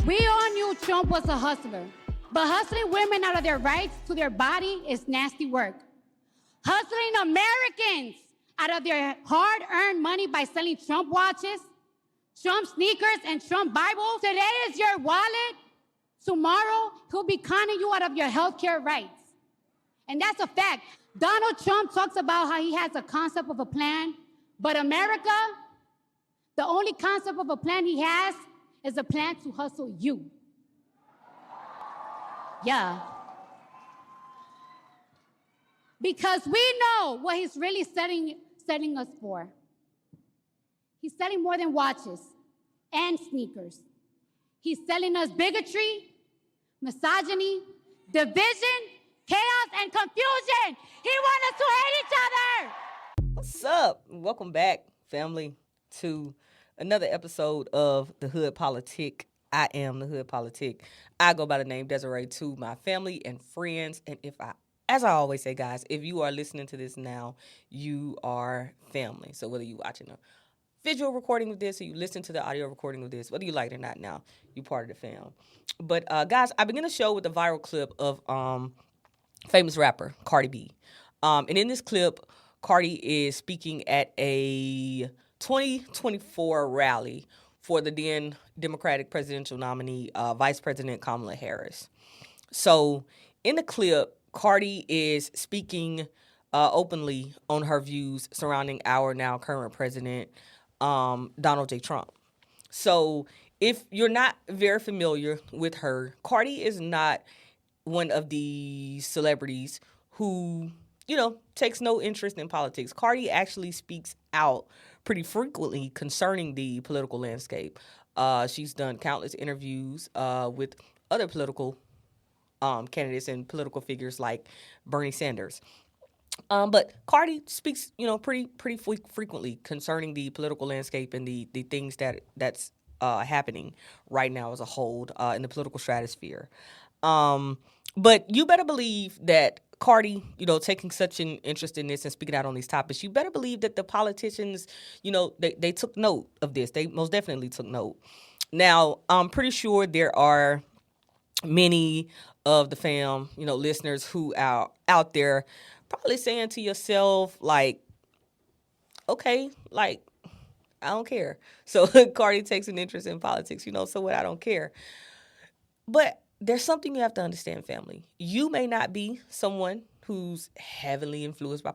We all knew Trump was a hustler, but hustling women out of their rights to their body is nasty work. Hustling Americans out of their hard-earned money by selling Trump watches, Trump sneakers, and Trump Bibles. Today is your wallet. Tomorrow, he'll be conning you out of your healthcare rights. And that's a fact. Donald Trump talks about how he has a concept of a plan, but America, the only concept of a plan he has is a plan to hustle you. Yeah. Because we know what he's really setting us for. He's selling more than watches and sneakers. He's selling us bigotry, misogyny, division, chaos, and confusion. He wants us to hate each other. What's up? Welcome back, family, to another episode of The Hood Politicz. I am The Hood Politicz. I go by the name Desiree to my family and friends. And as I always say, guys, if you are listening to this now, you are family. So whether you're watching a visual recording of this or you listen to the audio recording of this, whether you like it or not now, you're part of the fam. But guys, I begin the show with a viral clip of famous rapper Cardi B. And in this clip, Cardi is speaking at a 2024 rally for the then Democratic presidential nominee, Vice President Kamala Harris. So in the clip, Cardi is speaking openly on her views surrounding our now current president, Donald J. Trump. So if you're not very familiar with her, Cardi is not one of the celebrities who, takes no interest in politics. Cardi actually speaks out pretty frequently concerning the political landscape. She's done countless interviews with other political candidates and political figures like Bernie Sanders. But Cardi speaks, pretty frequently concerning the political landscape and the things that's happening right now as a whole in the political stratosphere. But you better believe that Cardi, taking such an interest in this and speaking out on these topics, you better believe that the politicians, they took note of this. They most definitely took note. Now, I'm pretty sure there are many of the fam, listeners who are out there probably saying to yourself, like, okay, like, I don't care. So Cardi takes an interest in politics, so what, I don't care. But there's something you have to understand, family. You may not be someone who's heavily influenced by,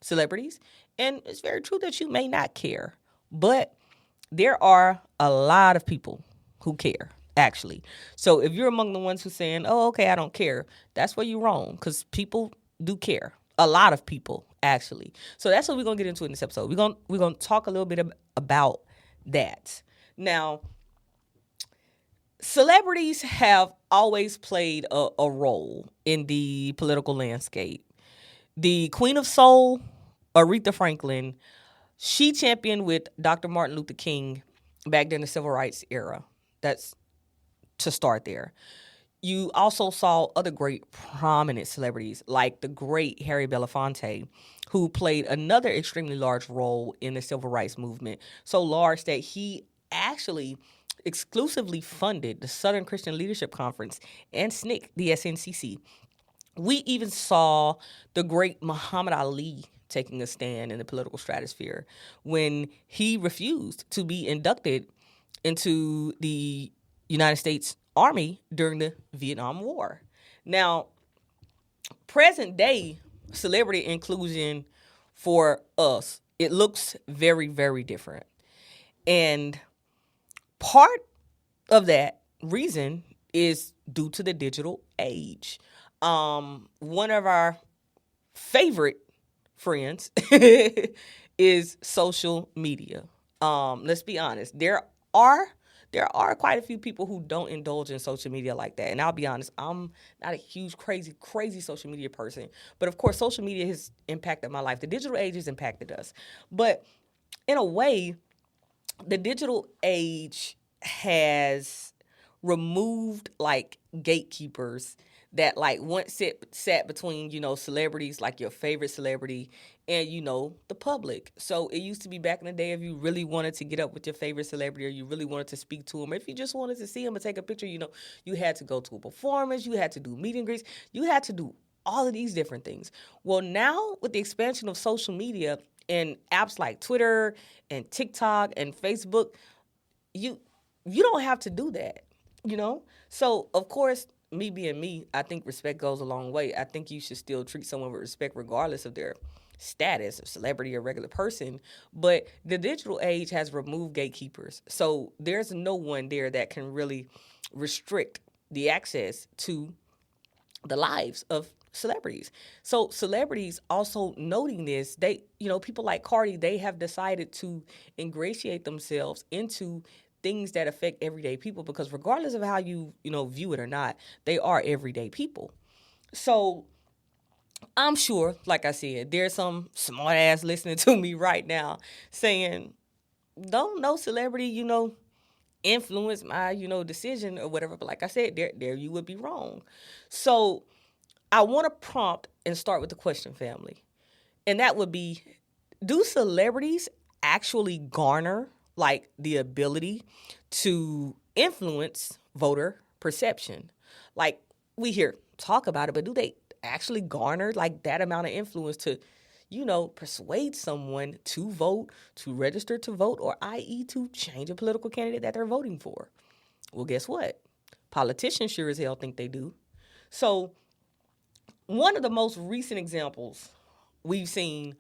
celebrities. And it's very true that you may not care. But there are a lot of people who care, actually. So if you're among the ones who's saying, oh, okay, I don't care, that's where you're wrong, because people do care. A lot of people, actually. So that's what we're going to get into in this episode. We're going to talk a little bit about that. Now, celebrities have always played a role in the political landscape. The Queen of Soul, Aretha Franklin, she championed with Dr. Martin Luther King back during the Civil Rights era. That's to start there. You also saw other great prominent celebrities like the great Harry Belafonte, who played another extremely large role in the civil rights movement, so large that he actually exclusively funded the Southern Christian Leadership Conference and SNCC, the SNCC. We even saw the great Muhammad Ali taking a stand in the political stratosphere when he refused to be inducted into the United States Army during the Vietnam War. Now, present day celebrity inclusion for us, it looks very, very different. And part of that reason is due to the digital age. One of our favorite friends is social media. Let's be honest. There are quite a few people who don't indulge in social media like that. And I'll be honest, I'm not a huge, crazy social media person. But of course, social media has impacted my life. The digital age has impacted us. But in a way, the digital age has removed like gatekeepers that like once sat between, celebrities, like your favorite celebrity, and, the public. So it used to be back in the day, if you really wanted to get up with your favorite celebrity, or you really wanted to speak to him, or if you just wanted to see him and take a picture, you had to go to a performance, you had to do meet and greets, you had to do all of these different things. Well, now with the expansion of social media and apps like Twitter and TikTok and Facebook, you don't have to do that, So, of course, me being me, I think respect goes a long way. I think you should still treat someone with respect regardless of their status, of celebrity or regular person. But the digital age has removed gatekeepers. So there's no one there that can really restrict the access to the lives of celebrities. So celebrities also noting this, they, people like Cardi, they have decided to ingratiate themselves into things that affect everyday people, because regardless of how you, view it or not, they are everyday people. So I'm sure, like I said, there's some smart ass listening to me right now saying, don't no celebrity, influence my, decision or whatever. But like I said, there you would be wrong. So I want to prompt and start with the question, family. And that would be, do celebrities actually garner like the ability to influence voter perception? Like, we hear talk about it, but do they actually garner like that amount of influence to, persuade someone to vote, to register to vote, or i.e. to change a political candidate that they're voting for? Well, guess what? Politicians sure as hell think they do. So one of the most recent examples we've seen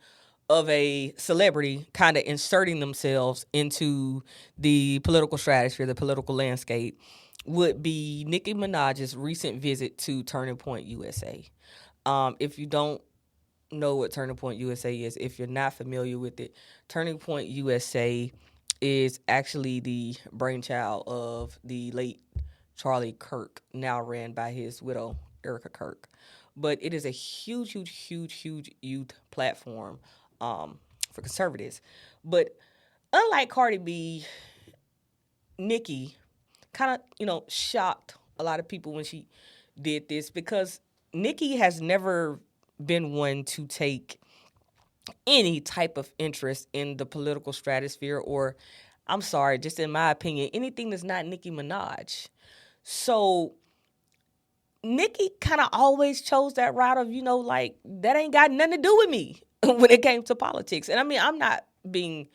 of a celebrity kind of inserting themselves into the political stratosphere, the political landscape, would be Nicki Minaj's recent visit to Turning Point USA. If you don't know what Turning Point USA is, if you're not familiar with it, Turning Point USA is actually the brainchild of the late Charlie Kirk, now ran by his widow, Erica Kirk. But it is a huge, huge, huge, huge youth platform for conservatives. But unlike Cardi B, Nicki kind of, shocked a lot of people when she did this, because Nicki has never been one to take any type of interest in the political stratosphere, or, I'm sorry, just in my opinion, anything that's not Nicki Minaj. So Nicki kind of always chose that route of, like, that ain't got nothing to do with me when it came to politics. And I mean, I'm not being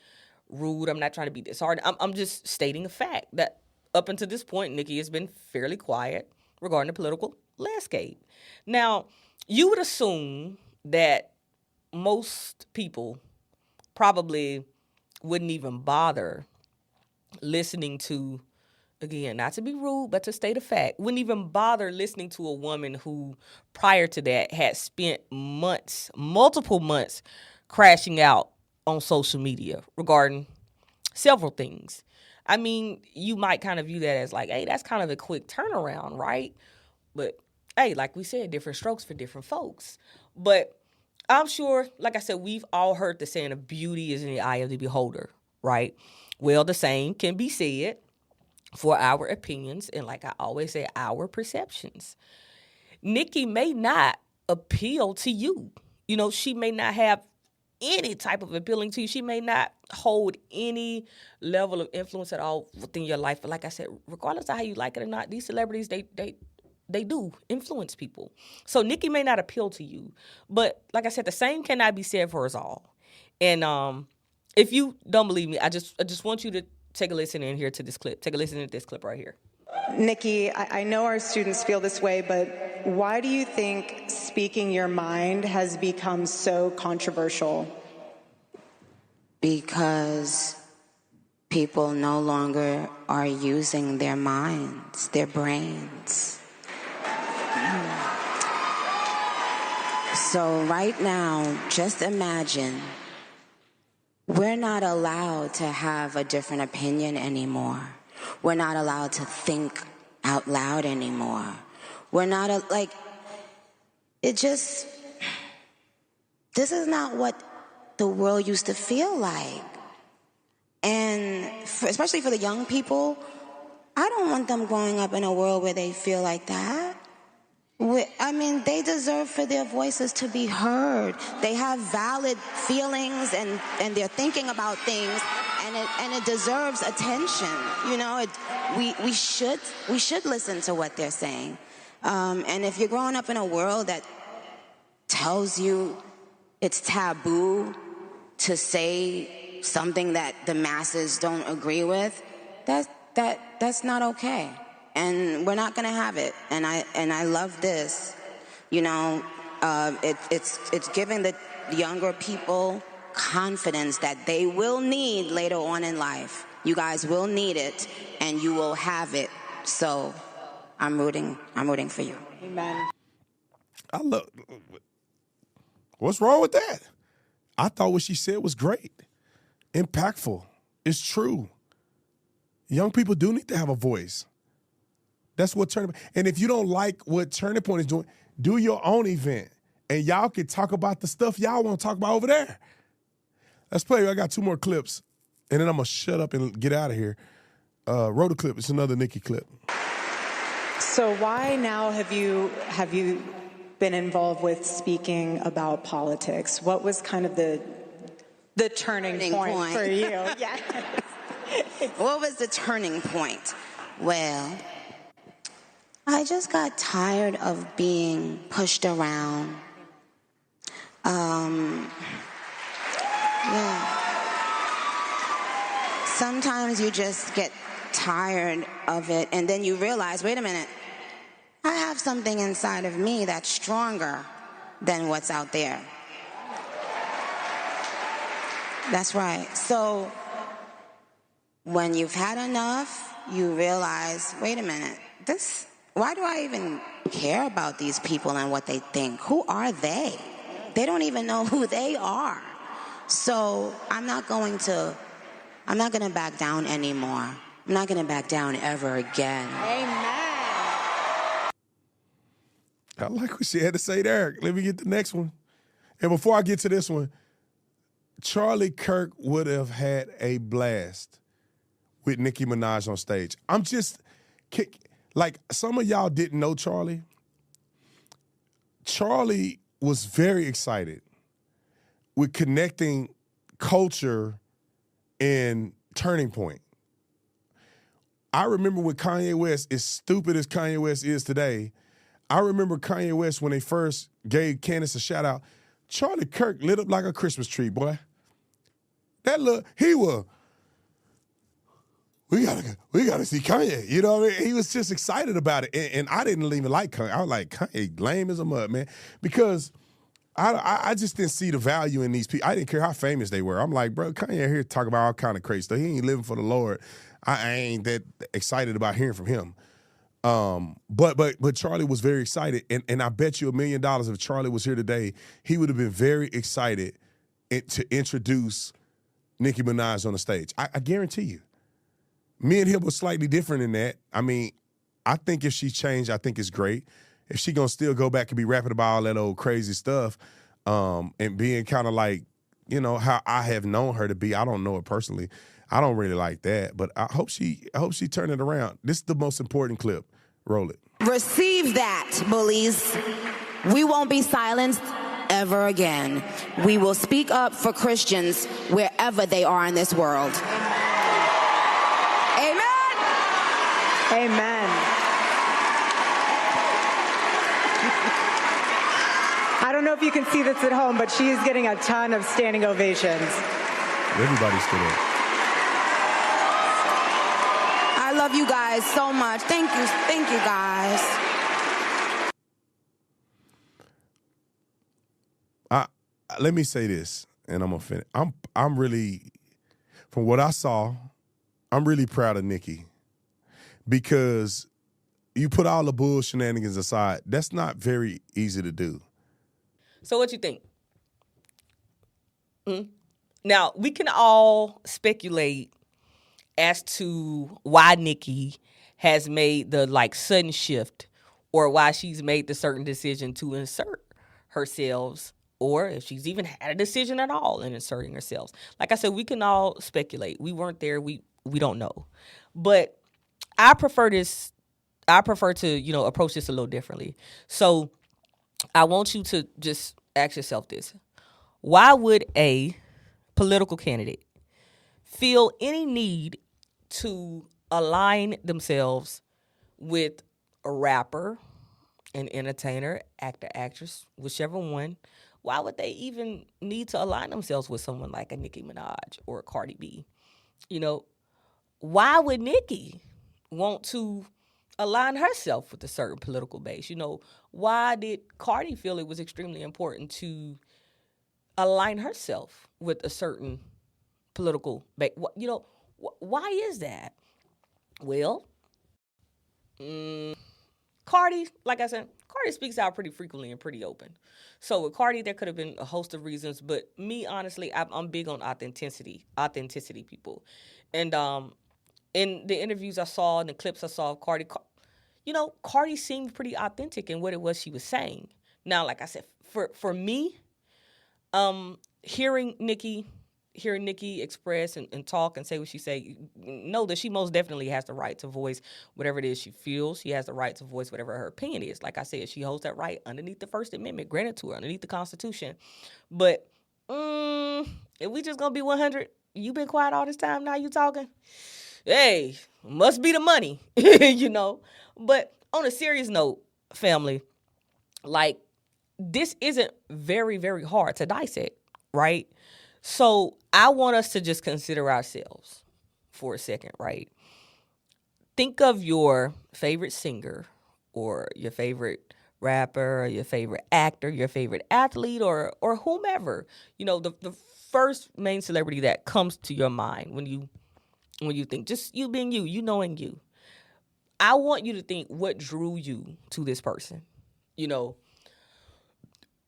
rude. I'm not trying to be disheartening. I'm just stating a fact that up until this point, Nicki has been fairly quiet regarding the political landscape. Now, you would assume that most people probably wouldn't even bother listening to, again, not to be rude, but to state a fact, wouldn't even bother listening to a woman who, prior to that, had spent months, multiple months, crashing out on social media regarding several things. I mean, you might kind of view that as like, hey, that's kind of a quick turnaround, right? But, hey, like we said, different strokes for different folks. But I'm sure, like I said, we've all heard the saying of beauty is in the eye of the beholder, right? Well, the same can be said for our opinions, and like I always say, our perceptions. Nicki may not appeal to you. She may not have any type of appealing to you. She may not hold any level of influence at all within your life. But like I said, regardless of how you like it or not, these celebrities, they do influence people. So Nicki may not appeal to you. But like I said, the same cannot be said for us all. And if you don't believe me, I just want you to take a listen in here to this clip. Take a listen to this clip right here. Nicki, I know our students feel this way, but why do you think speaking your mind has become so controversial? Because people no longer are using their minds, their brains. So right now, just imagine we're not allowed to have a different opinion anymore. We're not allowed to think out loud anymore. We're not, this is not what the world used to feel like. And especially for the young people, I don't want them growing up in a world where they feel like that. I mean, they deserve for their voices to be heard. They have valid feelings and they're thinking about things, and it deserves attention. You know, we should listen to what they're saying. And if you're growing up in a world that tells you it's taboo to say something that the masses don't agree with, that's not okay. And we're not gonna have it. And I love this. You know, it's giving the younger people confidence that they will need later on in life. You guys will need it, and you will have it. So I'm rooting for you. Amen. I love. What's wrong with that? I thought what she said was great, impactful. It's true. Young people do need to have a voice. That's what Turning Point. And if you don't like what Turning Point is doing, do your own event. And y'all can talk about the stuff y'all want to talk about over there. Let's play. I got 2 more clips, and then I'm going to shut up and get out of here. Roll the clip. It's another Nicki clip. So why now have you been involved with speaking about politics? What was kind of the turning point for you? Yeah. What was the turning point? Well, I just got tired of being pushed around. Yeah. Sometimes you just get tired of it, and then you realize, wait a minute, I have something inside of me that's stronger than what's out there. That's right. So when you've had enough, you realize, wait a minute, why do I even care about these people and what they think? Who are they? They don't even know who they are. So I'm not going to back down anymore. I'm not going to back down ever again. Amen. I like what she had to say there. Let me get the next one. And before I get to this one, Charlie Kirk would have had a blast with Nicki Minaj on stage. I'm just, like, some of y'all didn't know Charlie. Charlie was very excited with connecting culture and Turning Point. I remember when Kanye West, as stupid as Kanye West is today, I remember Kanye West when they first gave Candace a shout out. Charlie Kirk lit up like a Christmas tree, boy. That look, we gotta see Kanye. You know what I mean? He was just excited about it. And I didn't even like Kanye. I was like, Kanye, lame as a mud, man. Because I just didn't see the value in these people. I didn't care how famous they were. I'm like, bro, Kanye here talking about all kind of crazy stuff. He ain't living for the Lord. I ain't that excited about hearing from him. But Charlie was very excited. And I bet you $1 million if Charlie was here today, he would have been very excited to introduce Nicki Minaj on the stage. I guarantee you. Me and him was slightly different in that. I mean, I think if she changed, I think it's great. If she gonna still go back and be rapping about all that old crazy stuff, and being kind of like, you know, how I have known her to be. I don't know her personally. I don't really like that, but I hope she turned it around. This is the most important clip. Roll it. Receive that, bullies. We won't be silenced ever again. We will speak up for Christians wherever they are in this world. Amen. Amen. I don't know if you can see this at home, but she is getting a ton of standing ovations. Everybody stood up. I love you guys so much. Thank you guys. Let me say this, and I'm gonna finish. I'm really, from what I saw, I'm really proud of Nicki, because you put all the bull shenanigans aside. That's not very easy to do. So what you think? Now, we can all speculate as to why Nicki has made the sudden shift, or why she's made the certain decision to insert herself, or if she's even had a decision at all in inserting herself. Like I said, we can all speculate. We weren't there. We don't know. But I prefer this I prefer to, approach this a little differently. So I want you to just ask yourself this. Why would a political candidate feel any need to align themselves with a rapper, an entertainer, actor, actress, whichever one? Why would they even need to align themselves with someone like a Nicki Minaj or a Cardi B? Why would Nicki want to align herself with a certain political base? Why did Cardi feel it was extremely important to align herself with a certain political base? Why is that? Well, Cardi, like I said, Cardi speaks out pretty frequently and pretty open. So with Cardi, there could have been a host of reasons, but me, honestly, I'm big on authenticity, people. And in the interviews I saw and the clips I saw of Cardi, Cardi seemed pretty authentic in what it was she was saying. Now, like I said, for me, hearing Nicki express and talk and say what she say, know that she most definitely has the right to voice whatever it is she feels. She has the right to voice whatever her opinion is. Like I said, she holds that right underneath the First Amendment, granted to her, underneath the Constitution. But if we just gonna be 100, you been quiet all this time, now you talking? Hey, must be the money, But on a serious note, family, like, this isn't very, very hard to dissect, right? So I want us to just consider ourselves for a second, right? Think of your favorite singer or your favorite rapper or your favorite actor, your favorite athlete or whomever. The first main celebrity that comes to your mind when you think, just you being you knowing you. I want you to think what drew you to this person.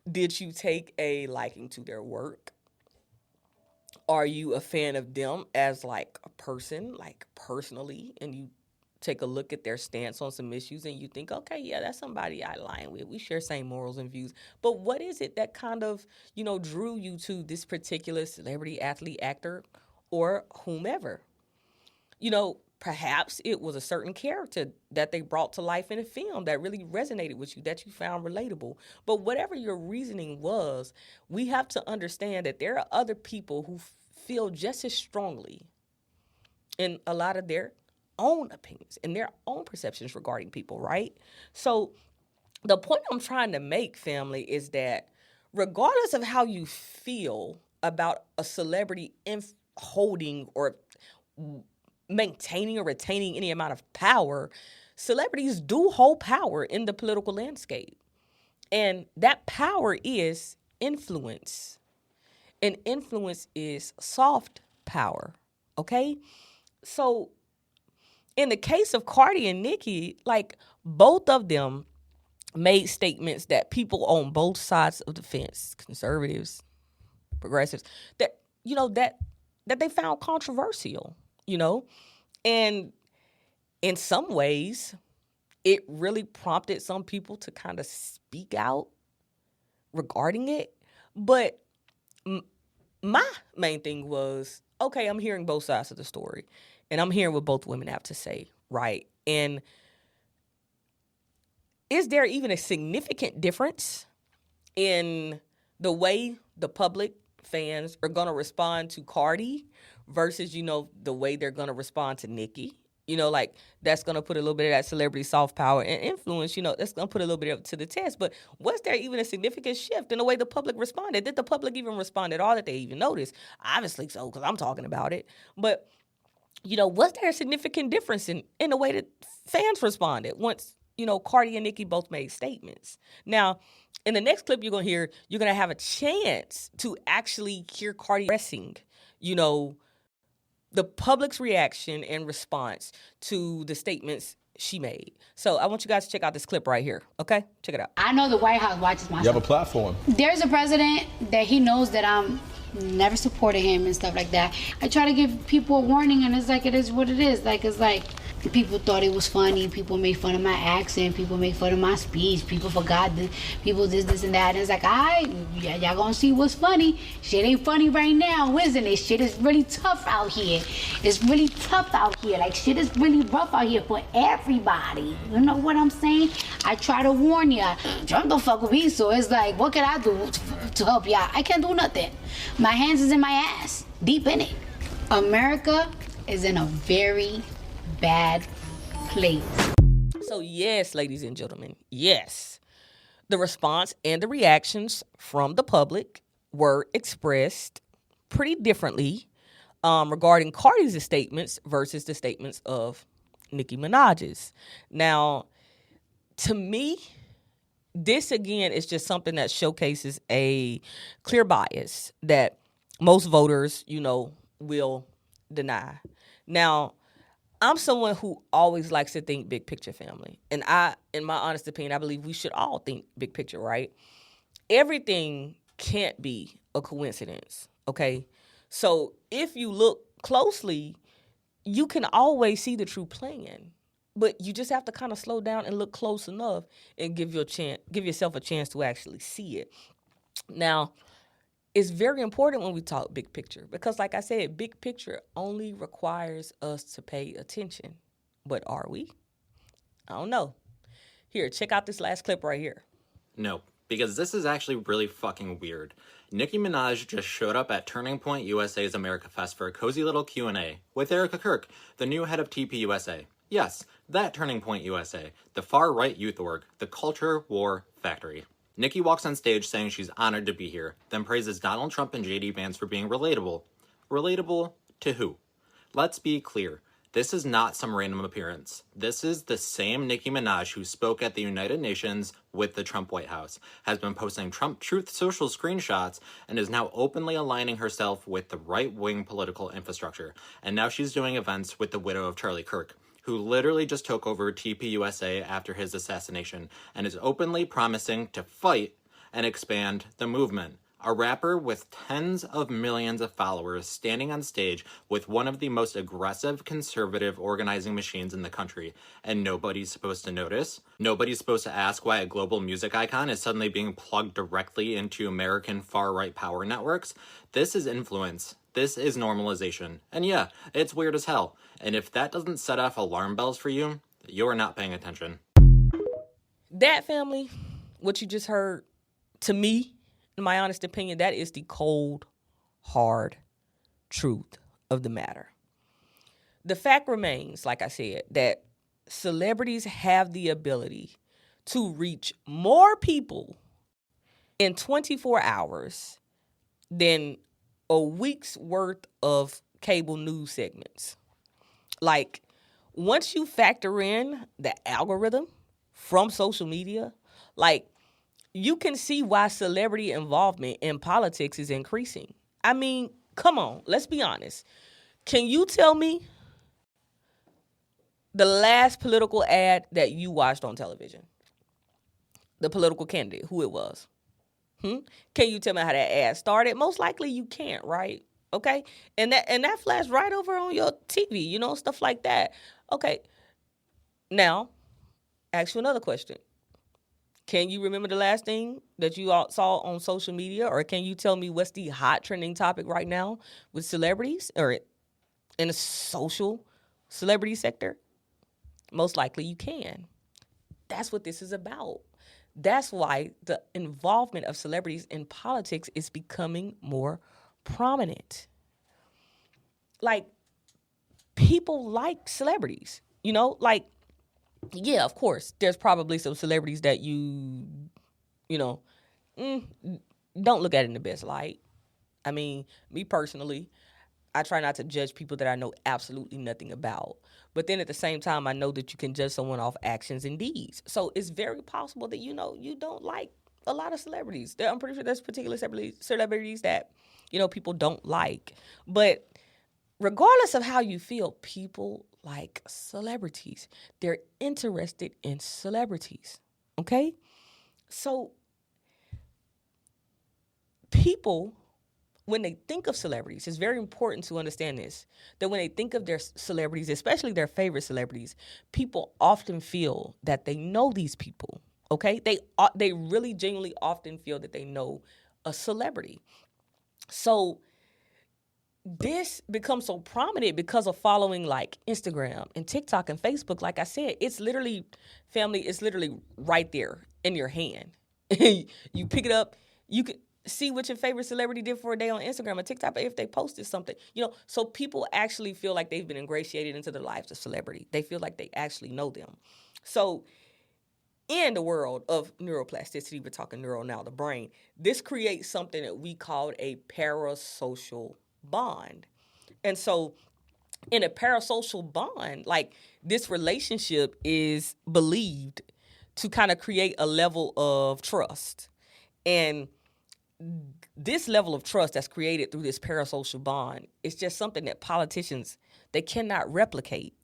Did you take a liking to their work? Are you a fan of them as like a person, like personally, and you take a look at their stance on some issues and you think, okay, yeah, that's somebody I align with. We share same morals and views. But what is it that kind of, drew you to this particular celebrity, athlete, actor, or whomever? Perhaps it was a certain character that they brought to life in a film that really resonated with you, that you found relatable. But whatever your reasoning was, we have to understand that there are other people who feel just as strongly in a lot of their own opinions and their own perceptions regarding people, right? So the point I'm trying to make, family, is that regardless of how you feel about a celebrity holding or maintaining or retaining any amount of power, celebrities do hold power in the political landscape. And that power is influence. And influence is soft power, okay? So in the case of Cardi and Nicki, like, both of them made statements that people on both sides of the fence, conservatives, progressives, that they found controversial. And in some ways, it really prompted some people to kind of speak out regarding it. But my main thing was, okay, I'm hearing both sides of the story, and I'm hearing what both women have to say, right? And is there even a significant difference in the way the public fans are going to respond to Cardi versus, the way they're going to respond to Nicki? Like, that's going to put a little bit of that celebrity soft power and influence, that's going to put a little bit up to the test. But was there even a significant shift in the way the public responded? Did the public even respond at all, that they even noticed? Obviously so, because I'm talking about it. But, was there a significant difference in the way that fans responded once, Cardi and Nicki both made statements? Now, in the next clip you're going to hear, you're going to have a chance to actually hear Cardi expressing, the public's reaction and response to the statements she made. So I want you guys to check out this clip right here, okay? Check it out. I know the White House watches my You have a platform. There's a president that he knows that I'm never supported him and stuff like that. I try to give people a warning, and it's like, it is what it is. Like, it's like, People thought it was funny. People made fun of my accent. People made fun of my speech. People forgot that people this, and that. And it's like, y'all gonna see what's funny. Shit ain't funny right now, isn't it? Shit is really tough out here. It's really tough out here. Like, shit is really rough out here for everybody. You know what I'm saying? I try to warn ya. Trump don't fuck with me, so it's like, what can I do to help y'all? I can't do nothing. My hands is in my ass, deep in it. America is in a very bad place. So yes, ladies and gentlemen, yes. The response and the reactions from the public were expressed pretty differently regarding Cardi's statements versus the statements of Nicki Minaj's. Now, to me, this again is just something that showcases a clear bias that most voters, will deny. Now, I'm someone who always likes to think big picture, family. And in my honest opinion, I believe we should all think big picture, right? Everything can't be a coincidence, okay? So if you look closely, you can always see the true plan. But you just have to kind of slow down and look close enough and give yourself a chance to actually see it. Now, it's very important when we talk big picture because, like I said, big picture only requires us to pay attention. But are we? I don't know. Here, check out this last clip right here. No, because this is actually really fucking weird. Nicki Minaj just showed up at Turning Point USA's America Fest for a cozy little Q&A with Erica Kirk, the new head of TPUSA. Yes, that Turning Point USA, the far-right youth org, the culture war factory. Nicki walks on stage saying she's honored to be here, then praises Donald Trump and JD Vance for being relatable. Relatable to who? Let's be clear. This is not some random appearance. This is the same Nicki Minaj who spoke at the United Nations with the Trump White House, has been posting Trump Truth Social screenshots, and is now openly aligning herself with the right-wing political infrastructure. And now she's doing events with the widow of Charlie Kirk, who literally just took over TPUSA after his assassination and is openly promising to fight and expand the movement. A rapper with tens of millions of followers standing on stage with one of the most aggressive conservative organizing machines in the country, and nobody's supposed to notice. Nobody's supposed to ask why a global music icon is suddenly being plugged directly into American far-right power networks. This is influence. This is normalization. And yeah, it's weird as hell. And if that doesn't set off alarm bells for you, you're not paying attention. That, family, what you just heard, to me, in my honest opinion, that is the cold, hard truth of the matter. The fact remains, like I said, that celebrities have the ability to reach more people in 24 hours than a week's worth of cable news segments. Like, once you factor in the algorithm from social media, like, you can see why celebrity involvement in politics is increasing. I mean, come on, let's be honest. Can you tell me the last political ad that you watched on television? The political candidate, who it was? Can you tell me how that ad started? Most likely you can't, right? Okay? And that flashed right over on your TV, stuff like that. Okay. Now, ask you another question. Can you remember the last thing that you all saw on social media? Or can you tell me what's the hot trending topic right now with celebrities or in the social celebrity sector? Most likely you can. That's what this is about. That's why the involvement of celebrities in politics is becoming more prominent. Like, people like celebrities, yeah, of course, there's probably some celebrities that don't look at it in the best light. I mean, me personally, I try not to judge people that I know absolutely nothing about. But then at the same time, I know that you can judge someone off actions and deeds. So it's very possible that, you don't like a lot of celebrities. I'm pretty sure there's particular celebrities that, people don't like. But regardless of how you feel, people like celebrities. They're interested in celebrities, okay? So people when they think of celebrities, it's very important to understand this, that when they think of their celebrities, especially their favorite celebrities, people often feel that they know these people, okay? They really genuinely often feel that they know a celebrity. So this becomes so prominent because of following like Instagram and TikTok and Facebook. Like I said, it's literally, family, it's literally right there in your hand. You pick it up, you can see what your favorite celebrity did for a day on Instagram or TikTok, if they posted something, so people actually feel like they've been ingratiated into the lives of celebrity. They feel like they actually know them. So in the world of neuroplasticity, we're talking neural now, the brain, this creates something that we call a parasocial bond. And so in a parasocial bond, like this relationship is believed to kind of create a level of trust. And this level of trust that's created through this parasocial bond is just something that politicians, they cannot replicate,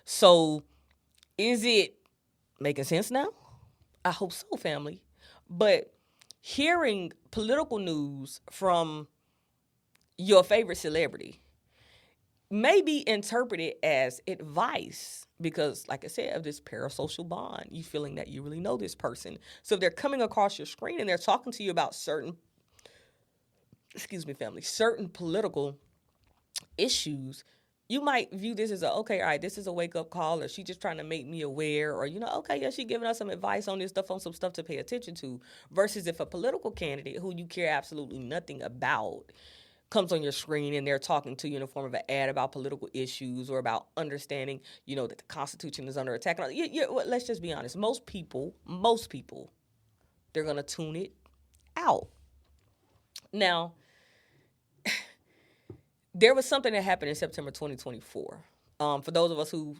So is it making sense now? I hope so, family. But hearing political news from your favorite celebrity may be interpreted as advice because, like I said, of this parasocial bond, you feeling that you really know this person. So if they're coming across your screen and they're talking to you about certain political issues, you might view this as this is a wake-up call, or she just trying to make me aware, or, she giving us some advice on this stuff, on some stuff to pay attention to, versus if a political candidate who you care absolutely nothing about comes on your screen and they're talking to you in the form of an ad about political issues or about understanding, that the Constitution is under attack. Let's just be honest. Most people, they're going to tune it out. Now, there was something that happened in September 2024. For those of us who,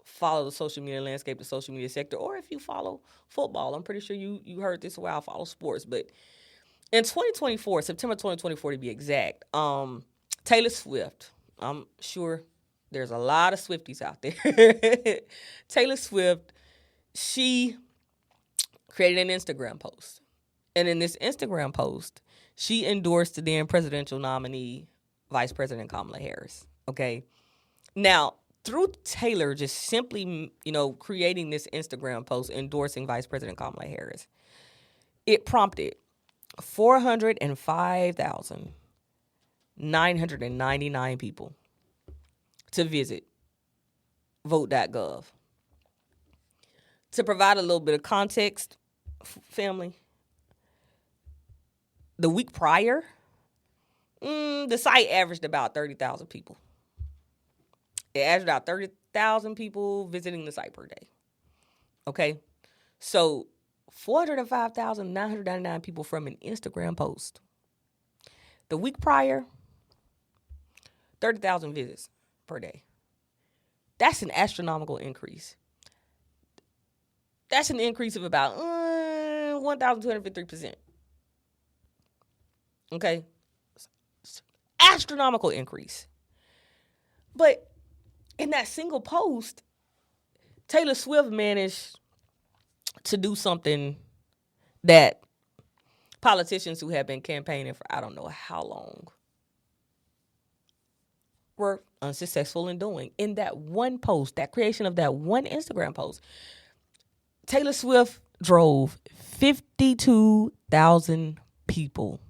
follow the social media landscape, the social media sector, or if you follow football, I'm pretty sure you heard this while I follow sports, but in 2024, September 2024 to be exact, Taylor Swift, I'm sure there's a lot of Swifties out there. Taylor Swift, she created an Instagram post. And in this Instagram post, she endorsed the then presidential nominee, Vice President Kamala Harris, okay? Now, through Taylor just simply, creating this Instagram post endorsing Vice President Kamala Harris, it prompted 405,999 people to visit vote.gov. To provide a little bit of context, family, the week prior, the site averaged about 30,000 people. It averaged about 30,000 people visiting the site per day. Okay? So 405,999 people from an Instagram post. The week prior, 30,000 visits per day. That's an astronomical increase. That's an increase of about 1,253%. Okay? Astronomical increase. But in that single post, Taylor Swift managed to do something that politicians who have been campaigning for I don't know how long were unsuccessful in doing. In that one post, that creation of that one Instagram post, Taylor Swift drove 52,000 people.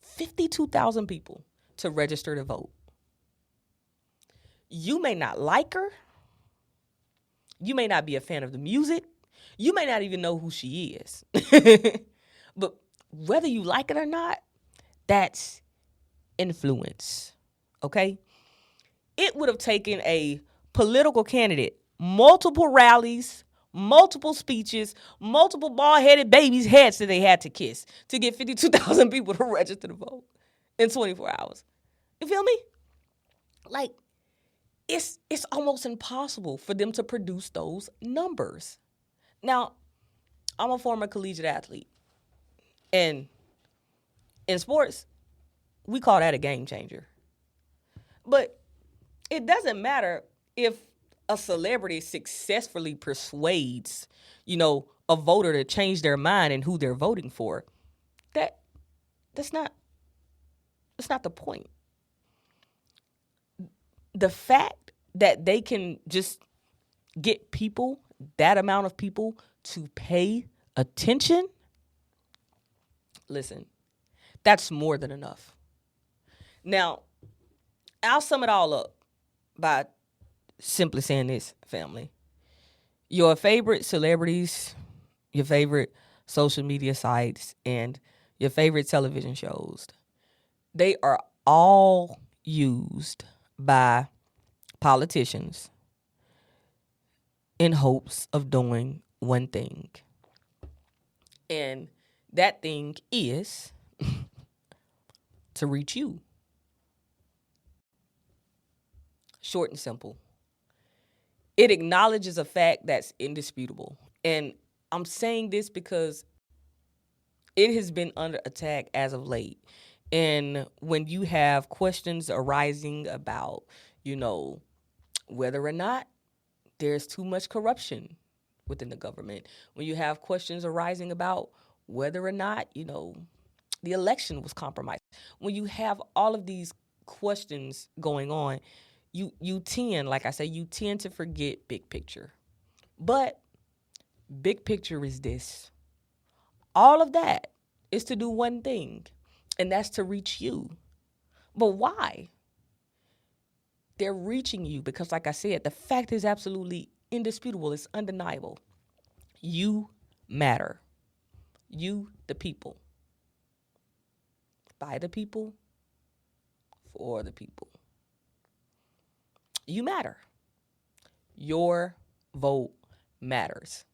52,000 people to register to vote. You may not like her. You may not be a fan of the music. You may not even know who she is. But whether you like it or not, that's influence, okay? It would have taken a political candidate, multiple rallies, multiple speeches, multiple bald-headed babies' heads that they had to kiss to get 52,000 people to register to vote in 24 hours. You feel me? Like, it's almost impossible for them to produce those numbers. Now, I'm a former collegiate athlete. And in sports, we call that a game changer. But it doesn't matter if a celebrity successfully persuades, a voter to change their mind and who they're voting for. That's not the point. The fact that they can just get people, that amount of people, to pay attention, listen, that's more than enough. Now, I'll sum it all up by simply saying this, family. Your favorite celebrities, your favorite social media sites, and your favorite television shows, they are all used by politicians in hopes of doing one thing. And that thing is to reach you. Short and simple. It acknowledges a fact that's indisputable. And I'm saying this because it has been under attack as of late. And when you have questions arising about, whether or not there's too much corruption within the government, when you have questions arising about whether or not, the election was compromised, when you have all of these questions going on, you tend, like I say, you tend to forget big picture. But big picture is this. All of that is to do one thing, and that's to reach you. But why? They're reaching you because, like I said, the fact is absolutely indisputable. It's undeniable. You matter. You, the people. By the people, for the people. You matter. Your vote matters.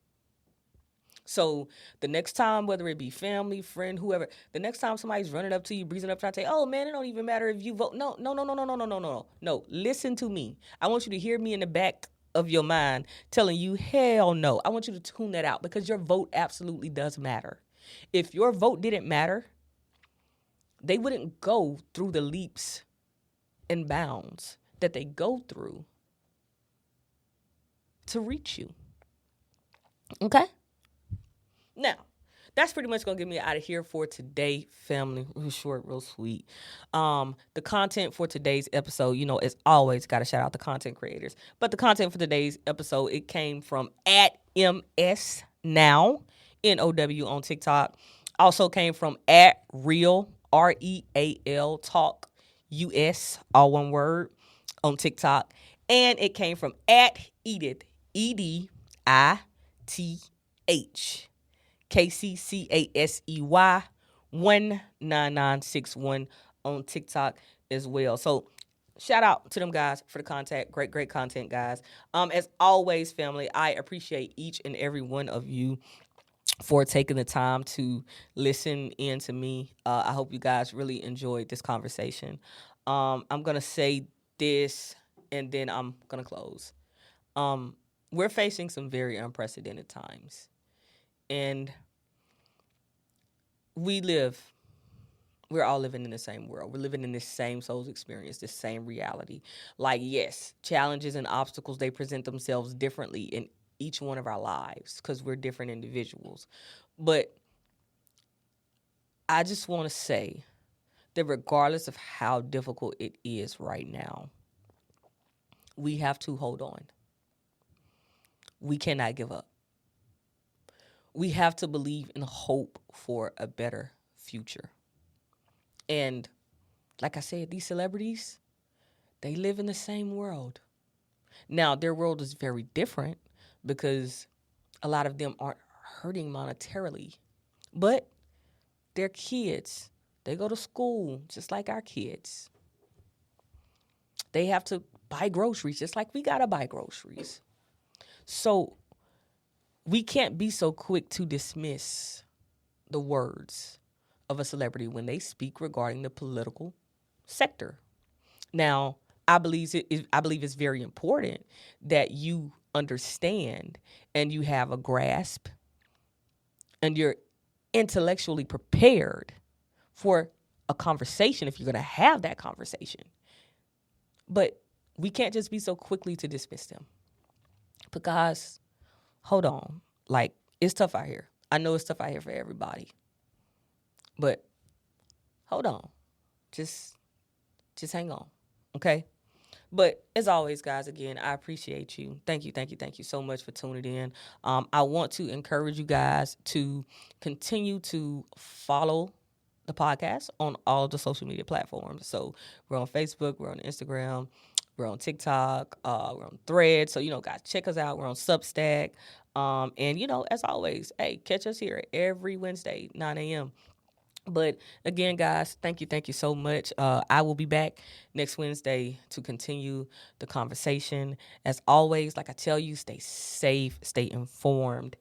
So the next time, whether it be family, friend, whoever, the next time somebody's running up to you, breezing up, trying to say, oh man, it don't even matter if you vote. No. No, listen to me. I want you to hear me in the back of your mind telling you, hell no. I want you to tune that out because your vote absolutely does matter. If your vote didn't matter, they wouldn't go through the leaps and bounds that they go through to reach you. Okay? Now, that's pretty much going to get me out of here for today, family. Real short, real sweet. The content for today's episode, as always, got to shout out the content creators. But the content for today's episode, it came from @MSNow, NOW on TikTok. Also came from @Real, REAL, Talk US, all one word, on TikTok. And it came from @Edith, EDITH, KCCASEY 19961 on TikTok as well. So shout out to them guys for the content. Great content, guys. As always, family, I appreciate each and every one of you for taking the time to listen in to me. I hope you guys really enjoyed this conversation. I'm going to say this and then I'm going to close. We're facing some very unprecedented times. And we're all living in the same world. We're living in this same soul's experience, this same reality. Like, yes, challenges and obstacles, they present themselves differently in each one of our lives because we're different individuals. But I just want to say that regardless of how difficult it is right now, we have to hold on. We cannot give up. We have to believe in hope for a better future. And like I said, these celebrities, they live in the same world. Now, their world is very different because a lot of them aren't hurting monetarily. But they're kids. They go to school just like our kids. They have to buy groceries just like we got to buy groceries. So we can't be so quick to dismiss the words of a celebrity when they speak regarding the political sector. Now, I believe it's very important that you understand and you have a grasp and you're intellectually prepared for a conversation if you're going to have that conversation. But we can't just be so quickly to dismiss them. Because, hold on, like, it's tough out here. I know it's tough out here for everybody. But hold on. Just hang on, okay? But as always, guys, again, I appreciate you. Thank you so much for tuning in. I want to encourage you guys to continue to follow the podcast on all the social media platforms. So we're on Facebook, we're on Instagram, we're on TikTok, we're on Threads. So, guys, check us out. We're on Substack. And, as always, hey, catch us here every Wednesday, 9 a.m. But again, guys, thank you so much. I will be back next Wednesday to continue the conversation. As always, like I tell you, stay safe, stay informed.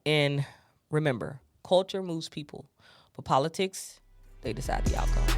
And remember, culture moves people, but politics, they decide the outcome.